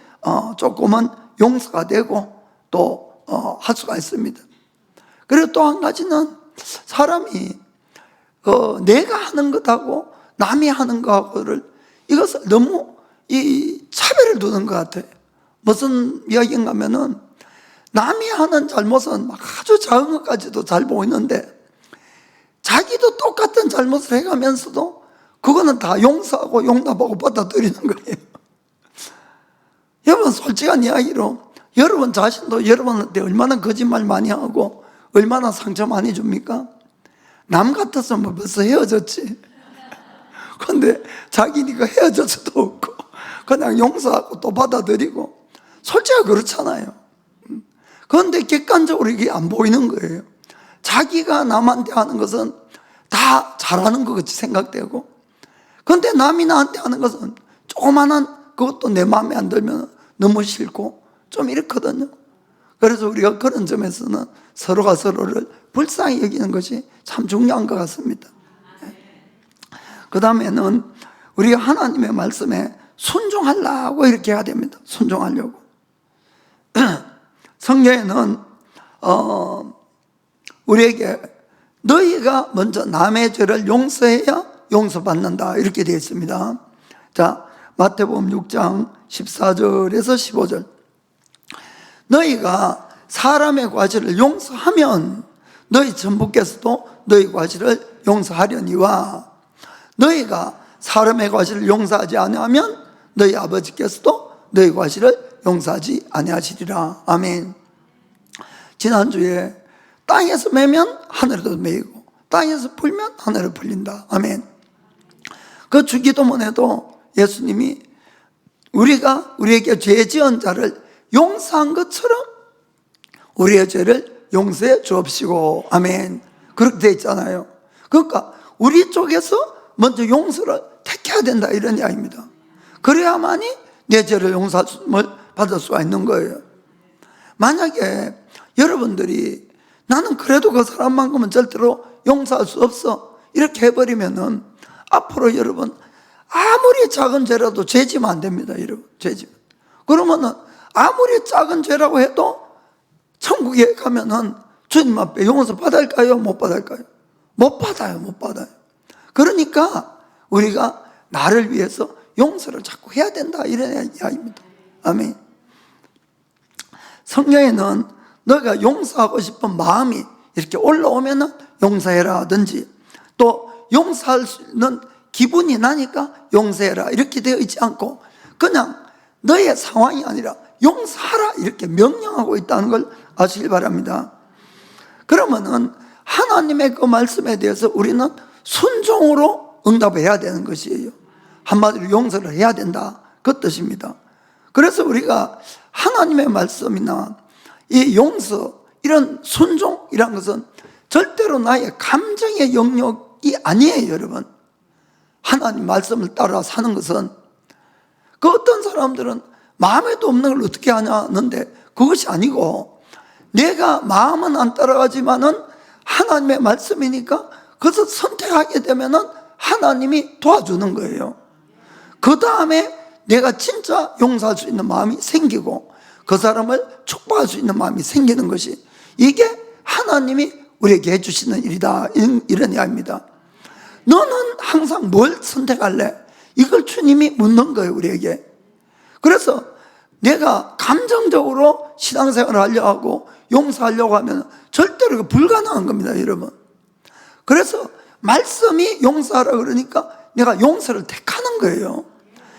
조금은 용서가 되고 또 할 수가 있습니다. 그리고 또 한 가지는 사람이 내가 하는 것하고 남이 하는 것하고를 이것을 너무 이 차별을 두는 것 같아요. 무슨 이야기인가 하면은 남이 하는 잘못은 막 아주 작은 것까지도 잘 보이는데 자기도 똑같은 잘못을 해가면서도 그거는 다 용서하고 용납하고 받아들이는 거예요. 여러분 솔직한 이야기로 여러분 자신도 여러분한테 얼마나 거짓말 많이 하고 얼마나 상처 많이 줍니까? 남 같았으면 벌써 헤어졌지. 근데 자기니까 헤어질 수도 없고 그냥 용서하고 또 받아들이고, 솔직히 그렇잖아요. 그런데 객관적으로 이게 안 보이는 거예요. 자기가 남한테 하는 것은 다 잘하는 것 같이 생각되고, 그런데 남이 나한테 하는 것은 조그만한 그것도 내 마음에 안 들면 너무 싫고 좀 이렇거든요. 그래서 우리가 그런 점에서는 서로가 서로를 불쌍히 여기는 것이 참 중요한 것 같습니다. 그 다음에는 우리가 하나님의 말씀에 순종하려고 이렇게 해야 됩니다. 순종하려고. 성경에는 우리에게 너희가 먼저 남의 죄를 용서해야 용서받는다 이렇게 되어 있습니다. 자, 마태복음 6장 14절에서 15절. 너희가 사람의 과실을 용서하면 너희 전부께서도 너희 과실을 용서하려니와 너희가 사람의 과실을 용서하지 아니하면 너희 아버지께서도 너희 과실을 용서하지 아니하시리라. 아멘. 지난주에 땅에서 매면 하늘에도 매이고 땅에서 풀면 하늘에 풀린다. 아멘. 그 주기도문에도 예수님이 우리가 우리에게 죄 지은 자를 용서한 것처럼 우리의 죄를 용서해 주옵시고. 아멘. 그렇게 되어 있잖아요. 그러니까 우리 쪽에서 먼저 용서를 택해야 된다 이런 이야기입니다. 그래야만이 내 죄를 용서를 받을 수가 있는 거예요. 만약에 여러분들이 나는 그래도 그 사람만큼은 절대로 용서할 수 없어 이렇게 해버리면은 앞으로 여러분 아무리 작은 죄라도 죄지면 안 됩니다. 여러분 죄지면. 그러면은 아무리 작은 죄라고 해도 천국에 가면은 주님 앞에 용서 받을까요? 못 받을까요? 못 받아요. 못 받아요. 그러니까 우리가 나를 위해서 용서를 자꾸 해야 된다, 이런 이야기입니다. 아멘. 성경에는 너가 용서하고 싶은 마음이 이렇게 올라오면은 용서해라 하든지, 또 용서할 수 있는 기분이 나니까 용서해라 이렇게 되어 있지 않고 그냥 너의 상황이 아니라 용서하라 이렇게 명령하고 있다는 걸 아시길 바랍니다. 그러면은 하나님의 그 말씀에 대해서 우리는 순종으로 응답해야 되는 것이에요. 한마디로 용서를 해야 된다, 그 뜻입니다. 그래서 우리가 하나님의 말씀이나 이 용서, 이런 순종이란 것은 절대로 나의 감정의 영역이 아니에요, 여러분. 하나님 말씀을 따라 사는 것은, 그 어떤 사람들은 마음에도 없는 걸 어떻게 하냐는데 그것이 아니고, 내가 마음은 안 따라가지만은 하나님의 말씀이니까 그것을 선택하게 되면은 하나님이 도와주는 거예요. 그 다음에 내가 진짜 용서할 수 있는 마음이 생기고 그 사람을 축복할 수 있는 마음이 생기는 것이, 이게 하나님이 우리에게 해주시는 일이다, 이런 이야기입니다. 너는 항상 뭘 선택할래? 이걸 주님이 묻는 거예요, 우리에게. 그래서 내가 감정적으로 신앙생활을 하려고 하고 용서하려고 하면 절대로 불가능한 겁니다, 여러분. 그래서 말씀이 용서하라 그러니까 내가 용서를 택하는 거예요.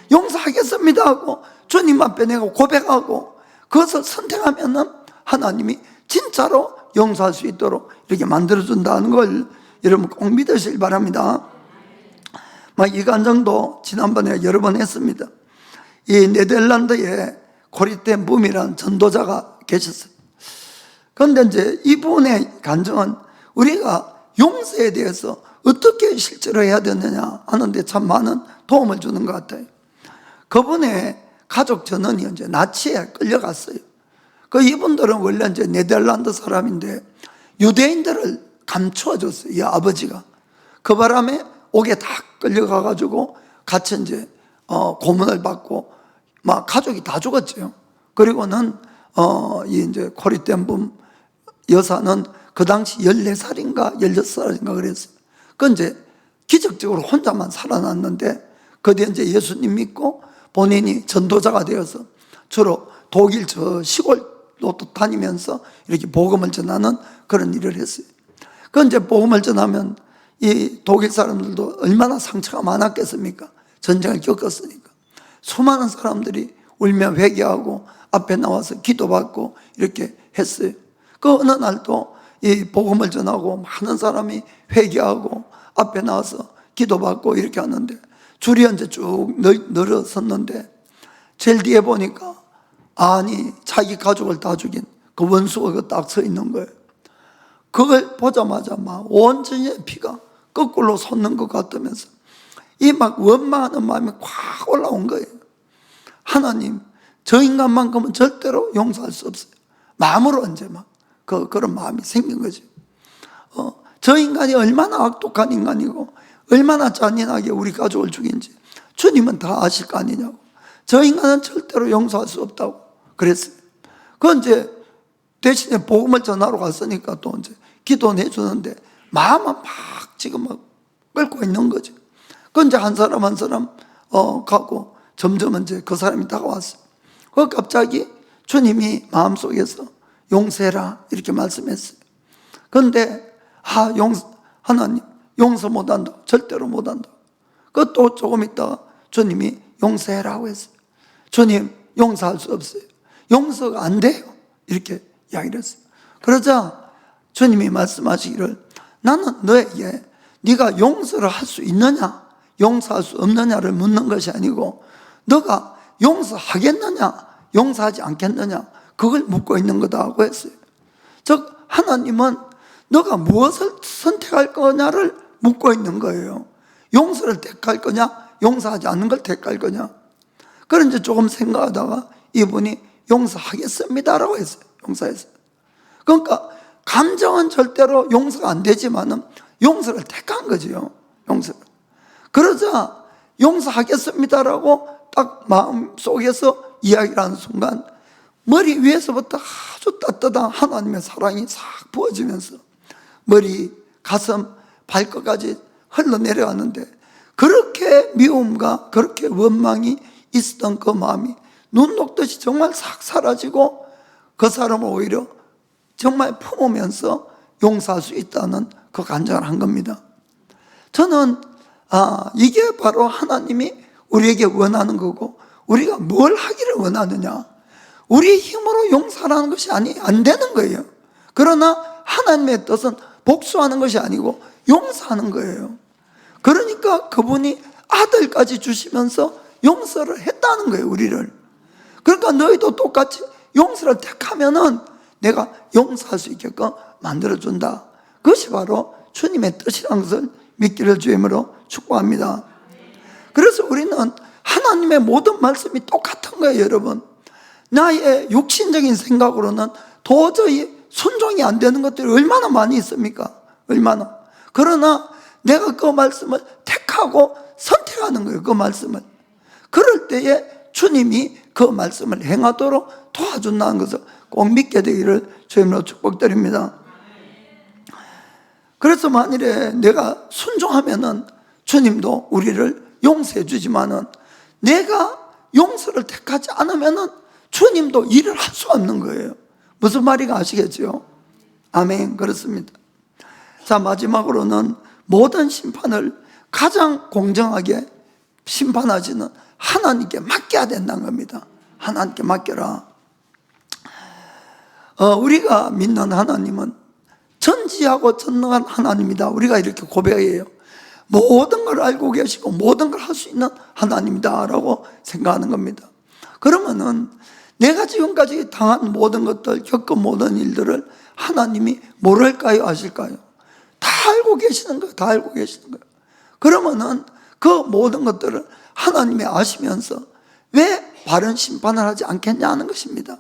용서하겠습니다 하고 주님 앞에 내가 고백하고 그것을 선택하면은 하나님이 진짜로 용서할 수 있도록 이렇게 만들어준다는 걸 여러분 꼭 믿으시길 바랍니다. 이 간증도 지난번에 여러 번 했습니다. 이 네덜란드에 코리텐 붐이라는 전도자가 계셨어요. 그런데 이제 이분의 간증은 우리가 용서에 대해서 어떻게 실제로 해야 되느냐 하는데 참 많은 도움을 주는 것 같아요. 그분의 가족 전원이 이제 나치에 끌려갔어요. 그 이분들은 원래 이제 네덜란드 사람인데 유대인들을 감추어줬어요, 이 아버지가. 그 바람에 옥에 다 끌려가가지고 같이 이제 고문을 받고 막 가족이 다 죽었죠. 그리고는 이 이제 코리텐붐 여사는 그 당시 14살인가 16살인가 그랬어요. 그 이제 기적적으로 혼자만 살아났는데 그 뒤에 이제 예수님 믿고 본인이 전도자가 되어서 주로 독일 저 시골로 또 다니면서 이렇게 복음을 전하는 그런 일을 했어요. 그 이제 복음을 전하면 이 독일 사람들도 얼마나 상처가 많았겠습니까? 전쟁을 겪었으니까. 수많은 사람들이 울며 회개하고 앞에 나와서 기도받고 이렇게 했어요. 그 어느 날도 이 복음을 전하고 많은 사람이 회개하고 앞에 나와서 기도받고 이렇게 하는데 줄이 이제 쭉 늘어섰는데 제일 뒤에 보니까 아니 자기 가족을 다 죽인 그 원수가 딱 서 있는 거예요. 그걸 보자마자 막 온전히 피가 거꾸로 솟는 것 같으면서 이 막 원망하는 마음이 확 올라온 거예요. 하나님, 저 인간만큼은 절대로 용서할 수 없어요. 마음으로 이제 막 그런 마음이 생긴 거죠. 저 인간이 얼마나 악독한 인간이고 얼마나 잔인하게 우리 가족을 죽인지 주님은 다 아실 거 아니냐고. 저 인간은 절대로 용서할 수 없다고 그랬어요. 그 이제 대신에 복음을 전하러 갔으니까 또 이제 기도해 주는데 마음은 막 지금 막 끓고 있는 거죠. 그 이제 한 사람 한 사람 가고 점점 이제 그 사람이 다가왔어요. 그 갑자기 주님이 마음속에서 용서해라 이렇게 말씀했어요. 그런데 하나님 용서 못한다, 절대로 못한다. 그것도 조금 있다가 주님이 용서해라고 했어요. 주님 용서할 수 없어요. 용서가 안 돼요. 이렇게 이야기를 했어요. 그러자 주님이 말씀하시기를 나는 너에게 네가 용서를 할 수 있느냐 용서할 수 없느냐를 묻는 것이 아니고 너가 용서하겠느냐 용서하지 않겠느냐 그걸 묻고 있는 거다 하고 했어요. 즉 하나님은 너가 무엇을 선택할 거냐를 묻고 있는 거예요. 용서를 택할 거냐 용서하지 않는 걸 택할 거냐. 그런 이제 조금 생각하다가 이분이 용서하겠습니다라고 했어요. 용서했어요. 그러니까 감정은 절대로 용서가 안 되지만은 용서를 택한 거죠. 용서를. 그러자 용서하겠습니다라고 딱 마음속에서 이야기를 하는 순간 머리 위에서부터 아주 따뜻한 하나님의 사랑이 싹 부어지면서 머리, 가슴, 발끝까지 흘러내려가는데, 그렇게 미움과 그렇게 원망이 있었던 그 마음이 눈 녹듯이 정말 싹 사라지고 그 사람을 오히려 정말 품으면서 용서할 수 있다는 그 간증을 한 겁니다. 저는 이게 바로 하나님이 우리에게 원하는 거고, 우리가 뭘 하기를 원하느냐, 우리 힘으로 용서하는 것이 안 되는 거예요. 그러나 하나님의 뜻은 복수하는 것이 아니고 용서하는 거예요. 그러니까 그분이 아들까지 주시면서 용서를 했다는 거예요, 우리를. 그러니까 너희도 똑같이 용서를 택하면은 내가 용서할 수 있게끔 만들어준다. 그것이 바로 주님의 뜻이라는 것을 믿기를 주임으로 축복합니다. 그래서 우리는 하나님의 모든 말씀이 똑같은 거예요, 여러분. 나의 육신적인 생각으로는 도저히 순종이 안 되는 것들이 얼마나 많이 있습니까? 얼마나. 그러나 내가 그 말씀을 택하고 선택하는 거예요, 그 말씀을. 그럴 때에 주님이 그 말씀을 행하도록 도와준다는 것을 꼭 믿게 되기를 주님으로 축복드립니다. 그래서 만일에 내가 순종하면은 주님도 우리를 용서해 주지만은, 내가 용서를 택하지 않으면은 주님도 일을 할 수 없는 거예요. 무슨 말인가 아시겠죠? 아멘. 그렇습니다. 자, 마지막으로는 모든 심판을 가장 공정하게 심판하지는 하나님께 맡겨야 된다는 겁니다. 하나님께 맡겨라. 우리가 믿는 하나님은 전지하고 전능한 하나님이다. 우리가 이렇게 고백해요. 모든 걸 알고 계시고 모든 걸 할 수 있는 하나님이다 라고 생각하는 겁니다. 그러면은 내가 지금까지 당한 모든 것들, 겪은 모든 일들을 하나님이 모를까요, 아실까요? 다 알고 계시는 거예요. 다 알고 계시는 거예요. 그러면은 그 모든 것들을 하나님이 아시면서 왜 바른 심판을 하지 않겠냐는 것입니다.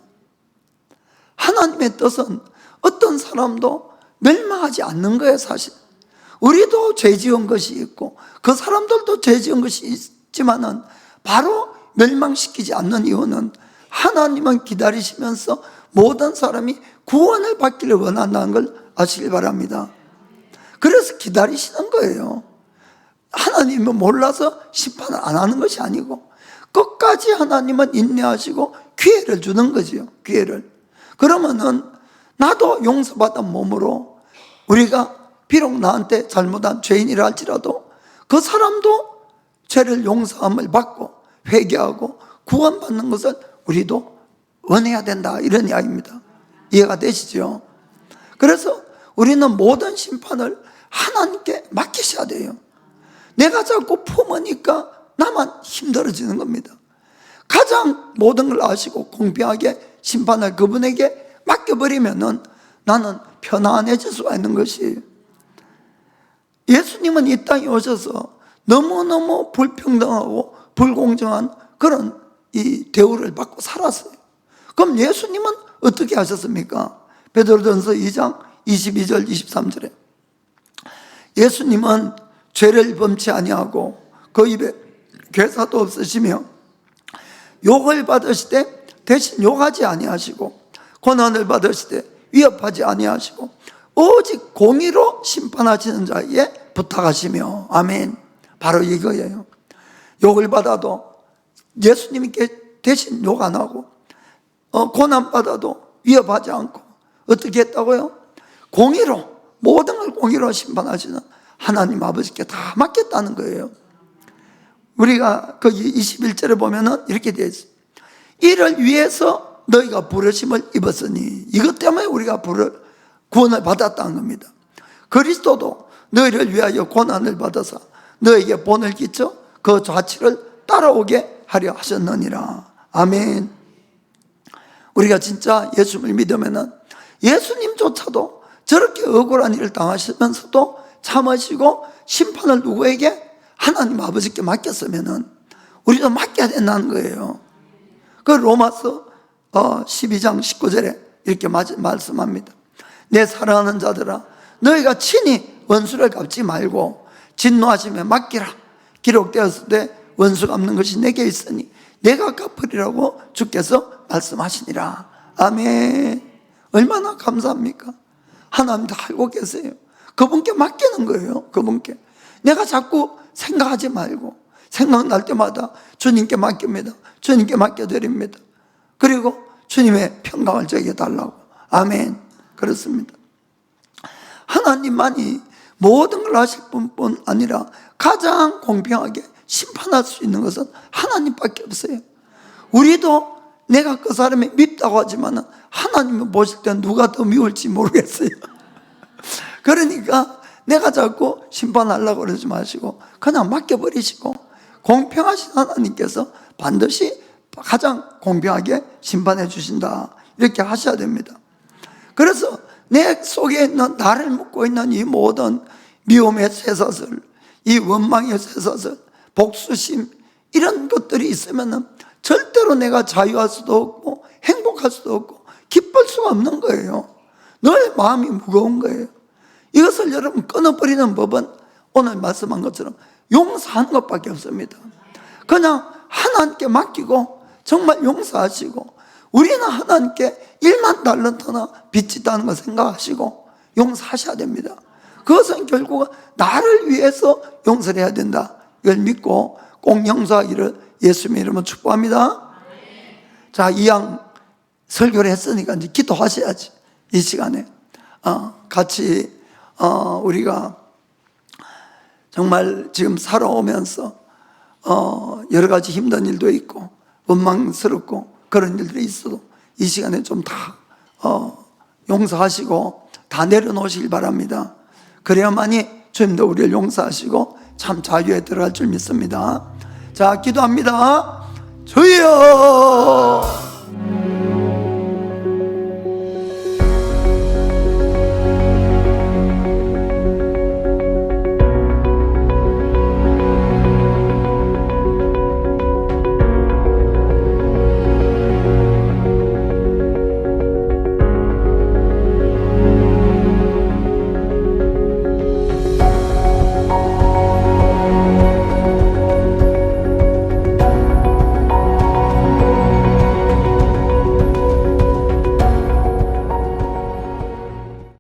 하나님의 뜻은 어떤 사람도 멸망하지 않는 거예요, 사실. 우리도 죄 지은 것이 있고 그 사람들도 죄 지은 것이 있지만은 바로 멸망시키지 않는 이유는 하나님은 기다리시면서 모든 사람이 구원을 받기를 원한다는 걸 아시길 바랍니다. 그래서 기다리시는 거예요. 하나님은 몰라서 심판을 안 하는 것이 아니고 끝까지 하나님은 인내하시고 기회를 주는 거죠. 기회를. 그러면은 나도 용서받은 몸으로, 우리가 비록 나한테 잘못한 죄인이라 할지라도 그 사람도 죄를 용서함을 받고 회개하고 구원받는 것을 우리도 원해야 된다, 이런 이야기입니다. 이해가 되시죠? 그래서 우리는 모든 심판을 하나님께 맡기셔야 돼요. 내가 자꾸 품으니까 나만 힘들어지는 겁니다. 가장 모든 걸 아시고 공평하게 심판할 그분에게 맡겨버리면은 나는 편안해질 수가 있는 것이에요. 예수님은 이 땅에 오셔서 너무너무 불평등하고 불공정한 그런 이 대우를 받고 살았어요. 그럼 예수님은 어떻게 하셨습니까? 베드로전서 2장 22절 23절에 예수님은 죄를 범치 아니하고 그 입에 괴사도 없으시며 욕을 받으시되 대신 욕하지 아니하시고 고난을 받으시되 위협하지 아니하시고 오직 공의로 심판하시는 자에게 부탁하시며. 아멘. 바로 이거예요. 욕을 받아도 예수님께 대신 욕 안 하고, 고난 받아도 위협하지 않고 어떻게 했다고요? 공의로, 모든 걸 공의로 심판하시는 하나님 아버지께 다 맡겼다는 거예요. 우리가 거기 21절에 보면은 이렇게 되어 있어요. 이를 위해서 너희가 부르심을 입었으니, 이것 때문에 우리가 구원을 받았다는 겁니다. 그리스도도 너희를 위하여 고난을 받아서 너에게 본을 끼쳐 그 좌치를 따라오게 하려 하셨느니라. 아멘. 우리가 진짜 예수를 믿으면은 예수님조차도 저렇게 억울한 일을 당하시면서도 참으시고 심판을 누구에게? 하나님 아버지께 맡겼으면은 우리도 맡겨야 된다는 거예요. 그 로마서 12장 19절에 이렇게 말씀합니다. 내 사랑하는 자들아, 너희가 친히 원수를 갚지 말고 진노하심에 맡기라. 기록되었을 때 원수 갚는 것이 내게 있으니 내가 갚으리라고 주께서 말씀하시니라. 아멘. 얼마나 감사합니까? 하나님 다 알고 계세요. 그분께 맡기는 거예요. 그분께. 내가 자꾸 생각하지 말고 생각날 때마다 주님께 맡깁니다. 주님께 맡겨드립니다. 그리고 주님의 평강을 저에게 달라고. 아멘. 그렇습니다. 하나님만이 모든 걸 하실 뿐 아니라 가장 공평하게 심판할 수 있는 것은 하나님밖에 없어요. 우리도 내가 그 사람이 밉다고 하지만 하나님을 보실 때 누가 더 미울지 모르겠어요. 그러니까 내가 자꾸 심판하려고 그러지 마시고 그냥 맡겨버리시고 공평하신 하나님께서 반드시 가장 공평하게 심판해 주신다, 이렇게 하셔야 됩니다. 그래서 내 속에 있는 나를 묻고 있는 이 모든 미움의 쇠사슬, 이 원망의 쇠사슬, 복수심, 이런 것들이 있으면 절대로 내가 자유할 수도 없고 행복할 수도 없고 기쁠 수가 없는 거예요. 늘 마음이 무거운 거예요. 이것을 여러분 끊어버리는 법은 오늘 말씀한 것처럼 용서하는 것밖에 없습니다. 그냥 하나님께 맡기고 정말 용서하시고, 우리는 하나님께 1만 달란트나 빚이 있다는 걸 생각하시고 용서하셔야 됩니다. 그것은 결국 나를 위해서 용서를 해야 된다, 이걸 믿고 꼭 용서하기를 예수님의 이름으로 축복합니다. 자, 이왕 설교를 했으니까 이제 기도하셔야지. 이 시간에 같이 우리가 정말 지금 살아오면서 여러 가지 힘든 일도 있고 원망스럽고 그런 일들이 있어도 이 시간에 좀 다 용서하시고 다 내려놓으시길 바랍니다. 그래야만이 주님도 우리를 용서하시고 참 자유에 들어갈 줄 믿습니다. 자, 기도합니다. 주여